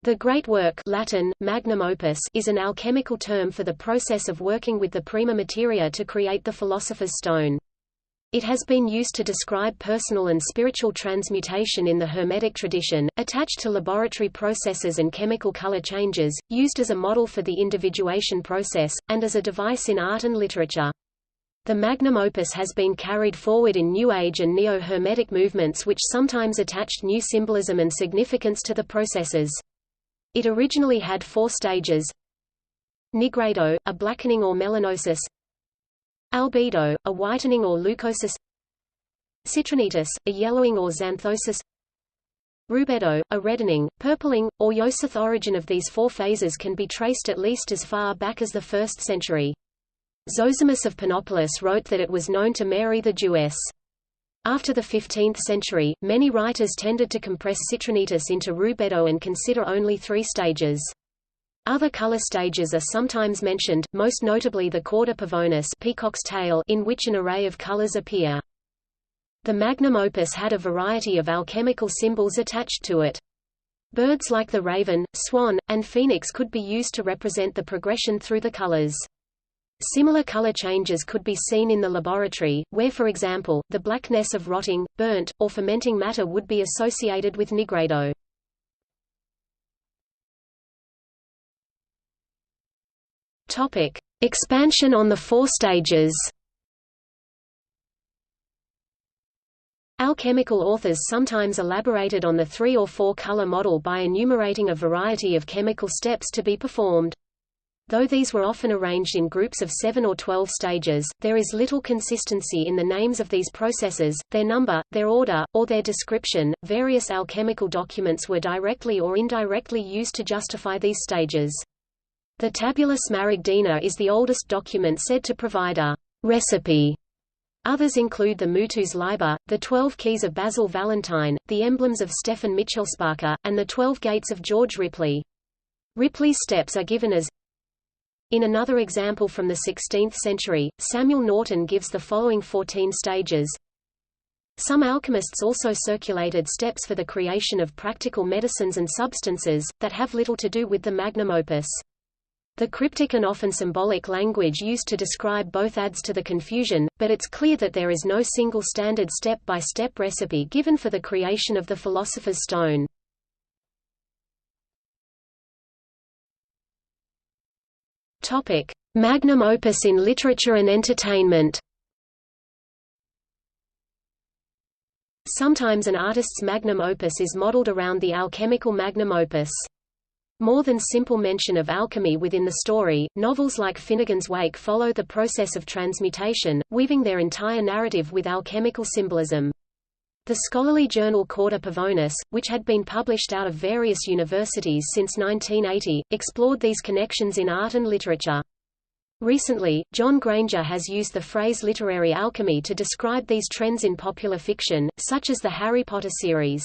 The great work Latin, magnum opus is an alchemical term for the process of working with the prima materia to create the philosopher's stone. It has been used to describe personal and spiritual transmutation in the Hermetic tradition, attached to laboratory processes and chemical color changes, used as a model for the individuation process, and as a device in art and literature. The magnum opus has been carried forward in New Age and Neo-Hermetic movements which sometimes attached new symbolism and significance to the processes. It originally had 4 stages: nigredo, a blackening or melanosis; albedo, a whitening or leucosis; citrinitis, a yellowing or xanthosis; rubedo, a reddening, purpling, or Yosith. Origin of these 4 phases can be traced at least as far back as the 1st century. Zosimus of Panopolis wrote that it was known to Mary the Jewess. After the 15th century, many writers tended to compress citrinitis into rubedo and consider only 3 stages. Other color stages are sometimes mentioned, most notably the cauda pavonis, peacock's tail, in which an array of colors appear. The magnum opus had a variety of alchemical symbols attached to it. Birds like the raven, swan, and phoenix could be used to represent the progression through the colors. Similar color changes could be seen in the laboratory, where for example, the blackness of rotting, burnt, or fermenting matter would be associated with nigredo. Expansion on the 4 stages. Alchemical authors sometimes elaborated on the 3 or 4 color model by enumerating a variety of chemical steps to be performed. Though these were often arranged in groups of 7 or 12 stages, there is little consistency in the names of these processes, their number, their order, or their description. Various alchemical documents were directly or indirectly used to justify these stages. The Tabula Smaragdina is the oldest document said to provide a recipe. Others include the Mutus Liber, the 12 Keys of Basil Valentine, the emblems of Stefan Michelspacher, and the 12 Gates of George Ripley. Ripley's steps are given as. In another example from the 16th century, Samuel Norton gives the following 14 stages. Some alchemists also circulated steps for the creation of practical medicines and substances, that have little to do with the magnum opus. The cryptic and often symbolic language used to describe both adds to the confusion, but it's clear that there is no single standard step-by-step recipe given for the creation of the philosopher's stone. Magnum opus in literature and entertainment. Sometimes an artist's magnum opus is modeled around the alchemical magnum opus. More than simple mention of alchemy within the story, novels like Finnegan's Wake follow the process of transmutation, weaving their entire narrative with alchemical symbolism. The scholarly journal Cauda Pavonis, which had been published out of various universities since 1980, explored these connections in art and literature. Recently, John Granger has used the phrase literary alchemy to describe these trends in popular fiction, such as the Harry Potter series.